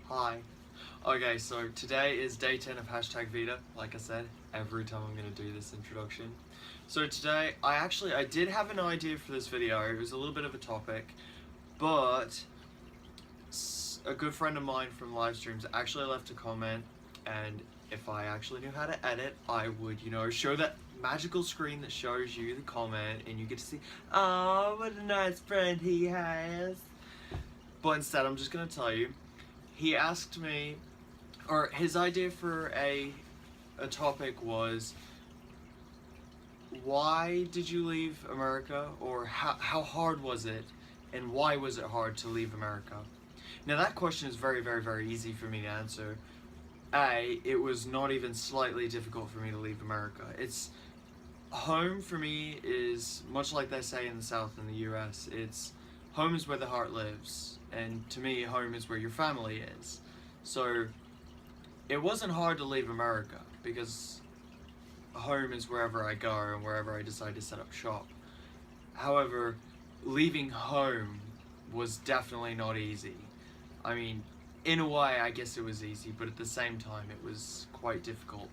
Hi. Okay, so today is day 10 of Hashtag Vita, like I said, every time I'm going to do this introduction. So today, I did have an idea for this video. It was a little bit of a topic, but a good friend of mine from live streams actually left a comment, and if I actually knew how to edit, I would, show that magical screen that shows you the comment, and you get to see, oh, what a nice friend he has. But instead, I'm just going to tell you, he asked me, or his idea for a topic was, why did you leave America, or how hard was it, and why was it hard to leave America? Now that question is very, very, very easy for me to answer. It was not even slightly difficult for me to leave America. It's home for me is much like they say in the South in the US. It's home is where the heart lives, and to me, home is where your family is. So it wasn't hard to leave America because home is wherever I go and wherever I decide to set up shop. However, leaving home was definitely not easy. I mean, in a way, I guess it was easy, but at the same time, it was quite difficult.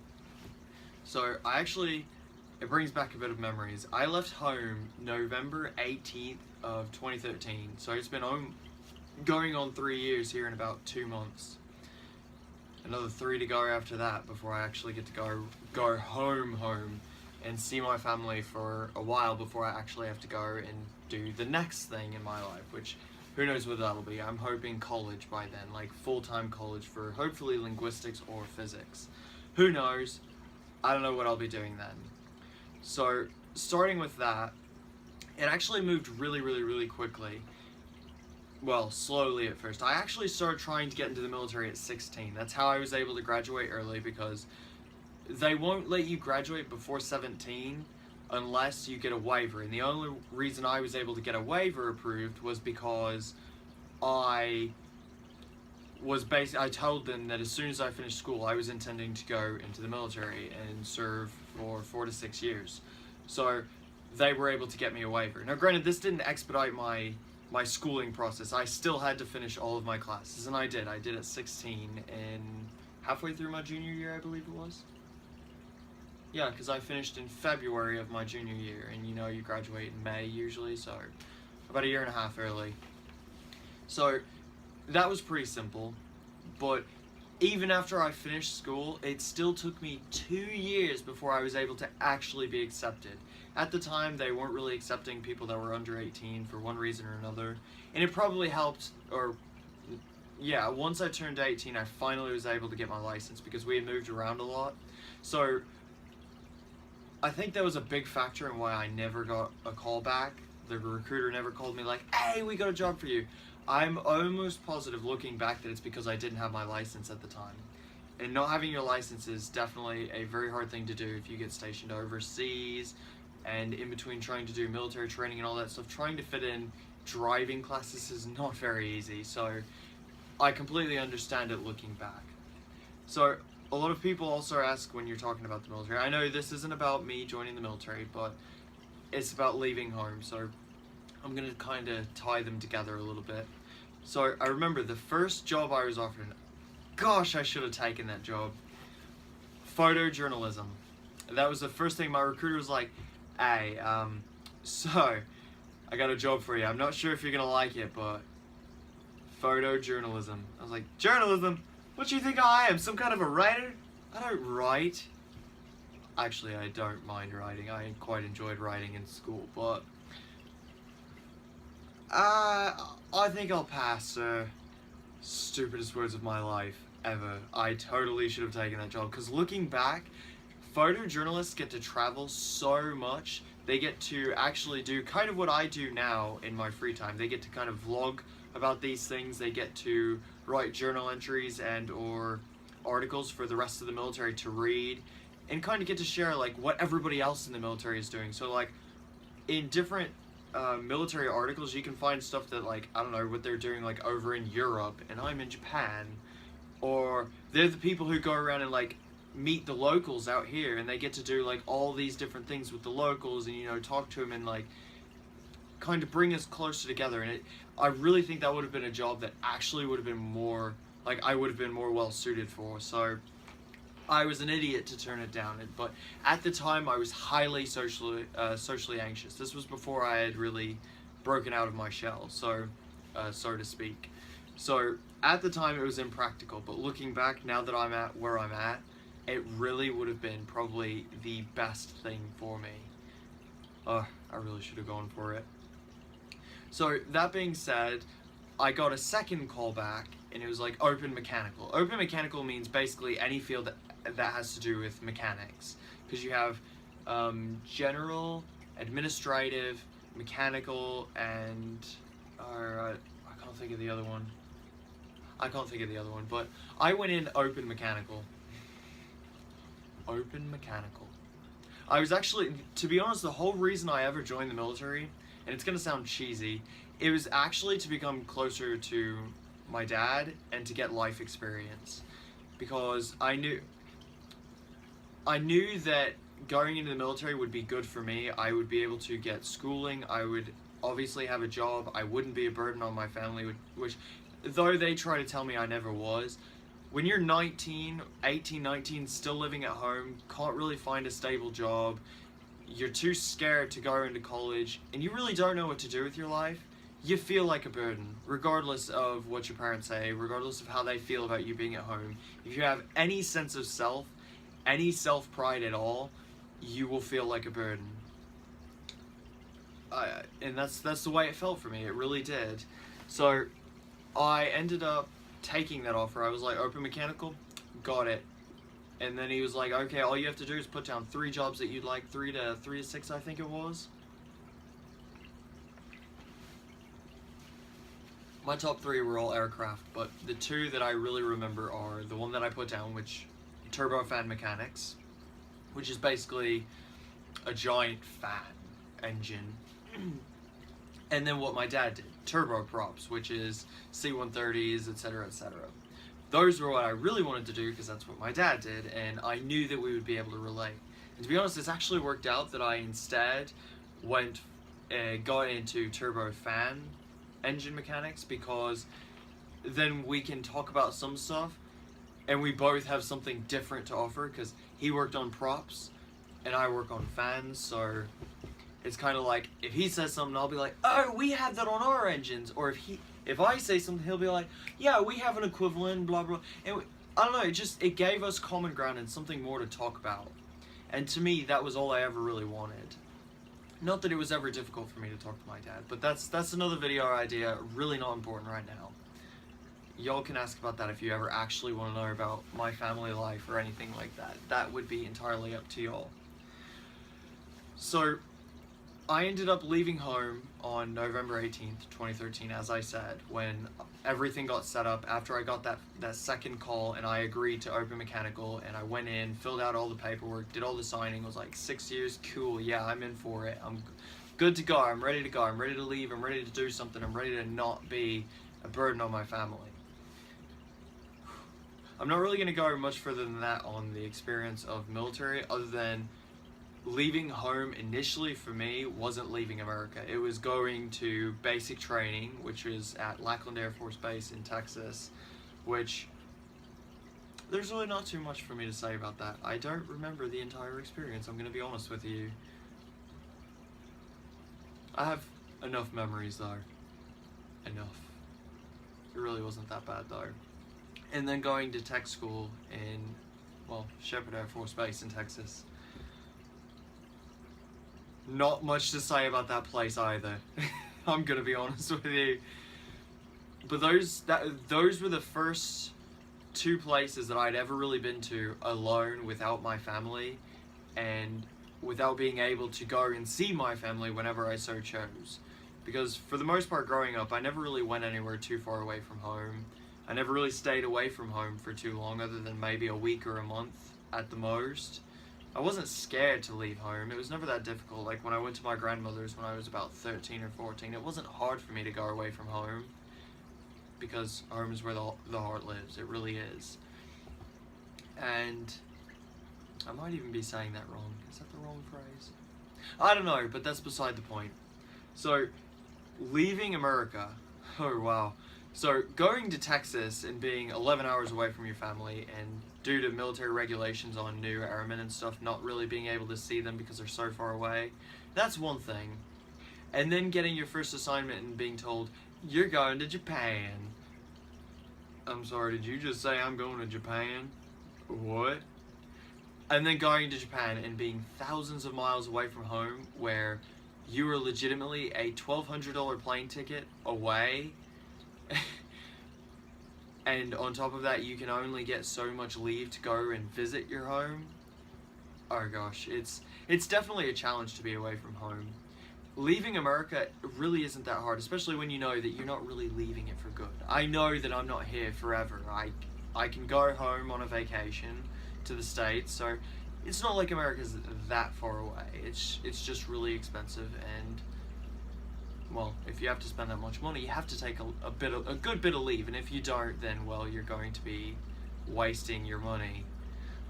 So it brings back a bit of memories. I left home November 18th of 2013, so it's been going on 3 years here in about 2 months. Another 3 to go after that before I actually get to go home and see my family for a while before I actually have to go and do the next thing in my life, which who knows what that'll be. I'm hoping college by then, like full-time college for hopefully linguistics or physics. Who knows? I don't know what I'll be doing then. So starting with that, it actually moved really, really, really quickly. Well, slowly at first. I actually started trying to get into the military at 16. That's how I was able to graduate early, because they won't let you graduate before 17 unless you get a waiver. And the only reason I was able to get a waiver approved was because I told them that as soon as I finished school, I was intending to go into the military and serve for 4 to 6 years. So they were able to get me a waiver. Now granted, this didn't expedite my schooling process. I still had to finish all of my classes, and I did. I did at 16 and halfway through my junior year, I believe it was. Yeah, because I finished in February of my junior year, and you graduate in May usually, so about a year and a half early. So that was pretty simple, but even after I finished school, it still took me 2 years before I was able to actually be accepted. At the time, they weren't really accepting people that were under 18 for one reason or another, and it probably helped, once I turned 18, I finally was able to get my license because we had moved around a lot. So I think that was a big factor in why I never got a call back. The recruiter never called me like, hey, we got a job for you. I'm almost positive looking back that it's because I didn't have my license at the time. And not having your license is definitely a very hard thing to do if you get stationed overseas, and in between trying to do military training and all that stuff, trying to fit in driving classes is not very easy. So I completely understand it looking back. So a lot of people also ask when you're talking about the military. I know this isn't about me joining the military, but it's about leaving home. So I'm going to kind of tie them together a little bit. So I remember the first job I was offered, gosh, I should have taken that job. Photojournalism. That was the first thing my recruiter was like, hey, so I got a job for you. I'm not sure if you're going to like it, but photojournalism. I was like, journalism? What do you think I am? Some kind of a writer? I don't write. Actually, I don't mind writing. I quite enjoyed writing in school, but I think I'll pass, sir. Stupidest words of my life ever. I totally should have taken that job, because looking back, photojournalists get to travel so much. They get to actually do kind of what I do now in my free time. They get to kind of vlog about these things. They get to write journal entries and or articles for the rest of the military to read, and kind of get to share like what everybody else in the military is doing. So like in different military articles, you can find stuff that, like, I don't know, what they're doing like over in Europe and I'm in Japan, or they're the people who go around and like meet the locals out here, and they get to do like all these different things with the locals, and talk to them and like kind of bring us closer together. And I really think that would have been a job that actually would have been more like I would have been more well suited for. So I was an idiot to turn it down. But at the time, I was highly socially anxious. This was before I had really broken out of my shell, so to speak. So at the time, it was impractical. But looking back, now that I'm at where I'm at, it really would have been probably the best thing for me. I really should have gone for it. So that being said, I got a second call back, and it was like open mechanical. Open mechanical means basically any field that has to do with mechanics, because you have general, administrative, mechanical, and I can't think of the other one. But I went in open mechanical. Open mechanical. I was actually, to be honest, the whole reason I ever joined the military, and it's gonna sound cheesy, it was actually to become closer to my dad and to get life experience, because I knew that going into the military would be good for me. I would be able to get schooling, I would obviously have a job, I wouldn't be a burden on my family, which though they try to tell me I never was. When you're 18, 19, still living at home, can't really find a stable job, you're too scared to go into college, and you really don't know what to do with your life, you feel like a burden, regardless of what your parents say, regardless of how they feel about you being at home. If you have any sense of self, any self-pride at all, you will feel like a burden. And that's the way it felt for me, it really did. So I ended up taking that offer. I was like, open mechanical, got it. And then he was like, okay, all you have to do is put down 3 jobs that you'd like, 3 to 6, I think it was. My top 3 were all aircraft, but the 2 that I really remember are the one that I put down, which turbofan mechanics, which is basically a giant fan engine. And then what my dad did, turboprops, which is C-130s, etc., etc. Those were what I really wanted to do because that's what my dad did, and I knew that we would be able to relate. And to be honest, it's actually worked out that I instead got into turbofan engine mechanics, because then we can talk about some stuff and we both have something different to offer, because he worked on props and I work on fans, so it's kind of like if he says something, I'll be like, oh, we have that on our engines. Or if I say something, he'll be like, yeah, we have an equivalent, blah blah. And I don't know, it gave us common ground and something more to talk about. And to me, that was all I ever really wanted. Not that it was ever difficult for me to talk to my dad, but that's another video idea, really not important right now. Y'all can ask about that if you ever actually want to know about my family life or anything like that. That would be entirely up to y'all. So I ended up leaving home on November 18th, 2013, as I said, when everything got set up after I got that second call and I agreed to open mechanical, and I went in, filled out all the paperwork, did all the signing, was like, 6 years, cool, yeah, I'm in for it, I'm good to go, I'm ready to go, I'm ready to leave, I'm ready to do something, I'm ready to not be a burden on my family. I'm not really going to go much further than that on the experience of military, other than leaving home initially for me wasn't leaving America. It was going to basic training, which was at Lackland Air Force Base in Texas, which there's really not too much for me to say about that. I don't remember the entire experience, I'm going to be honest with you. I have enough memories though. Enough. It really wasn't that bad though. And then going to tech school in, well, Sheppard Air Force Base in Texas. Not much to say about that place either. I'm gonna be honest with you. But those were the first 2 places that I'd ever really been to alone without my family, and without being able to go and see my family whenever I so chose. Because for the most part growing up, I never really went anywhere too far away from home. I never really stayed away from home for too long, other than maybe a week or a month at the most. I wasn't scared to leave home. It was never that difficult. Like when I went to my grandmother's when I was about 13 or 14, it wasn't hard for me to go away from home, because home is where the heart lives. It really is. And I might even be saying that wrong. Is that the wrong phrase? I don't know, but that's beside the point. So leaving America, oh wow, So going to Texas and being 11 hours away from your family, and due to military regulations on new airmen and stuff, not really being able to see them because they're so far away, that's one thing. And then getting your first assignment and being told, you're going to Japan. I'm sorry, did you just say I'm going to Japan? What? And then going to Japan and being thousands of miles away from home, where you are legitimately a $1,200 plane ticket away. And on top of that, you can only get so much leave to go and visit your home. Oh gosh, it's definitely a challenge to be away from home. Leaving America really isn't that hard, especially when you know that you're not really leaving it for good. I know that I'm not here forever. I can go home on a vacation to the States, so it's not like America's that far away. It's just really expensive, and well, if you have to spend that much money, you have to take a good bit of leave, and if you don't, then well, you're going to be wasting your money.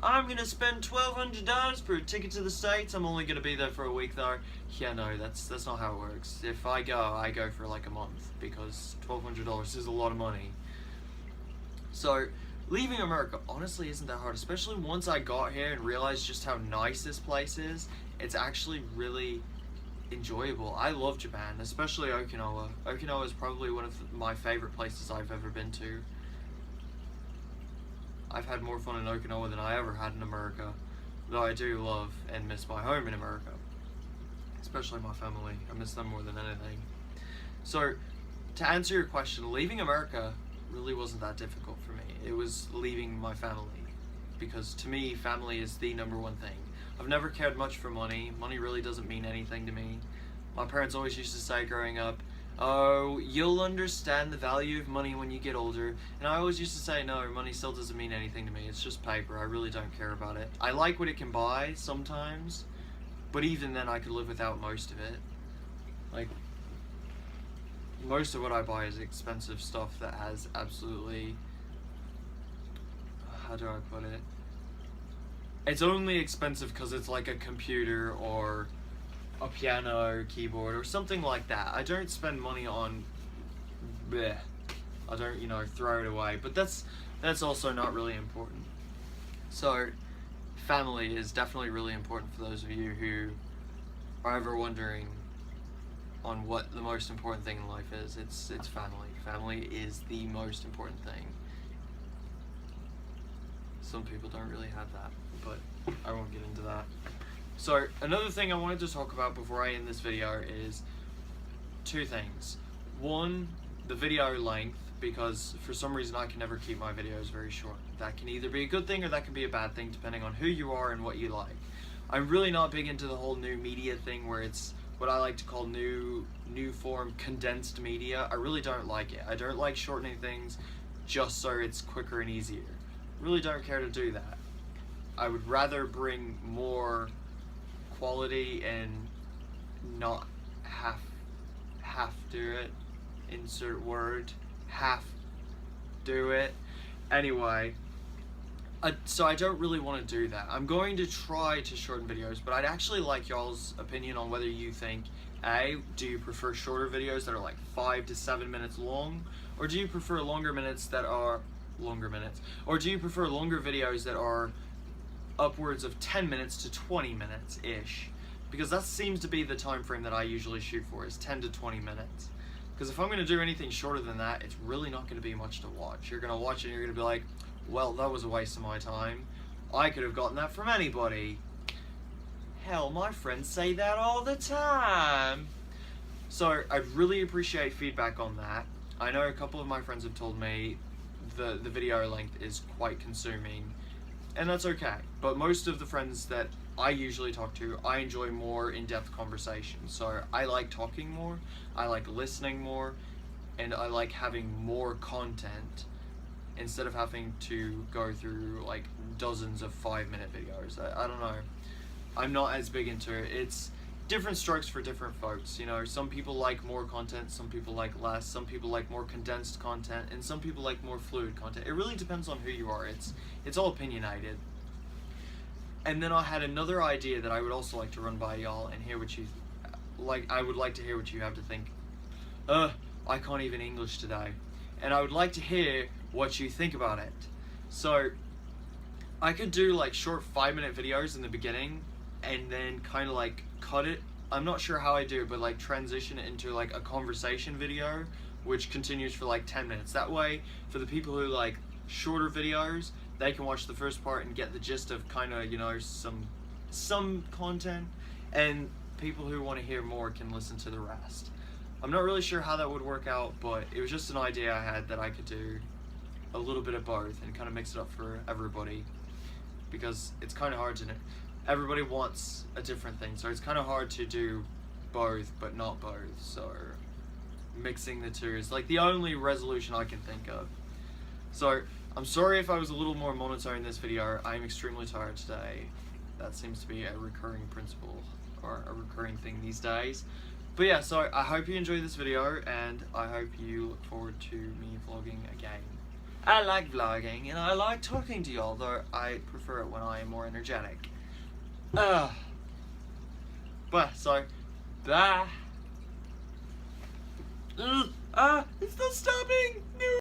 I'm gonna spend $1,200 for a ticket to the States. I'm only gonna be there for a week though. Yeah, no, that's not how it works. If I go for like a month, because $1,200 is a lot of money. So leaving America honestly isn't that hard, especially once I got here and realized just how nice this place is. It's actually really enjoyable. I love Japan, especially Okinawa. Okinawa is probably one of my favorite places I've ever been to. I've had more fun in Okinawa than I ever had in America, though I do love and miss my home in America, especially my family. I miss them more than anything. So, to answer your question, leaving America really wasn't that difficult for me. It was leaving my family, because to me, family is the number one thing. I've never cared much for money. Money really doesn't mean anything to me. My parents always used to say growing up, oh, you'll understand the value of money when you get older. And I always used to say, no, money still doesn't mean anything to me. It's just paper. I really don't care about it. I like what it can buy sometimes, but even then I could live without most of it. Like, most of what I buy is expensive stuff that has absolutely, how do I put it? It's only expensive because it's like a computer or a piano or keyboard or something like that. I don't spend money on bleh. I don't, throw it away. But that's also not really important. So family is definitely really important for those of you who are ever wondering on what the most important thing in life is. It's family. Family is the most important thing. Some people don't really have that, but I won't get into that. So another thing I wanted to talk about before I end this video is two things. One, the video length, because for some reason I can never keep my videos very short. That can either be a good thing or that can be a bad thing depending on who you are and what you like. I'm really not big into the whole new media thing where it's what I like to call new form condensed media. I really don't like it. I don't like shortening things just so it's quicker and easier. Really don't care to do that. I would rather bring more quality and not half do it. Insert word. Half do it. Anyway, so I don't really want to do that. I'm going to try to shorten videos, but I'd actually like y'all's opinion on whether you think, A, do you prefer shorter videos that are like 5 to 7 minutes long, or do you prefer longer minutes, or do you prefer longer videos that are upwards of 10 minutes to 20 minutes-ish? Because that seems to be the time frame that I usually shoot for, is 10 to 20 minutes. Because if I'm going to do anything shorter than that, it's really not going to be much to watch. You're going to watch it and you're going to be like, well, that was a waste of my time. I could have gotten that from anybody. Hell, my friends say that all the time. So I'd really appreciate feedback on that. I know a couple of my friends have told me the video length is quite consuming, and that's okay. But most of the friends that I usually talk to, I enjoy more in-depth conversations. So I like talking more, I like listening more, and I like having more content instead of having to go through like dozens of 5-minute videos. I don't know. I'm not as big into it. It's different strokes for different folks. Some people like more content, some people like less, some people like more condensed content, and some people like more fluid content. It really depends on who you are. It's all opinionated. And then I had another idea that I would also like to run by y'all and hear what you I would like to hear what you have to think. I can't even English today. and I would like to hear what you think about it. So I could do like short 5-minute videos in the beginning and then kind of like cut it. I'm not sure how I do it, but like transition it into like a conversation video which continues for like 10 minutes. That way, for the people who like shorter videos, they can watch the first part and get the gist of kind of, you know, some content, and people who want to hear more can listen to the rest. I'm not really sure how that would work out, but it was just an idea I had that I could do a little bit of both and kind of mix it up for everybody, because it's kind of hard to know. Everybody wants a different thing, so it's kind of hard to do both but not both. So mixing the two is like the only resolution I can think of. So I'm sorry if I was a little more monotone in this video. I'm extremely tired today. That seems to be a recurring principle or a recurring thing these days. But yeah, so I hope you enjoyed this video, and I hope you look forward to me vlogging again. I like vlogging and I like talking to y'all, though I prefer it when I am more energetic. But so bye. It's not stopping. No.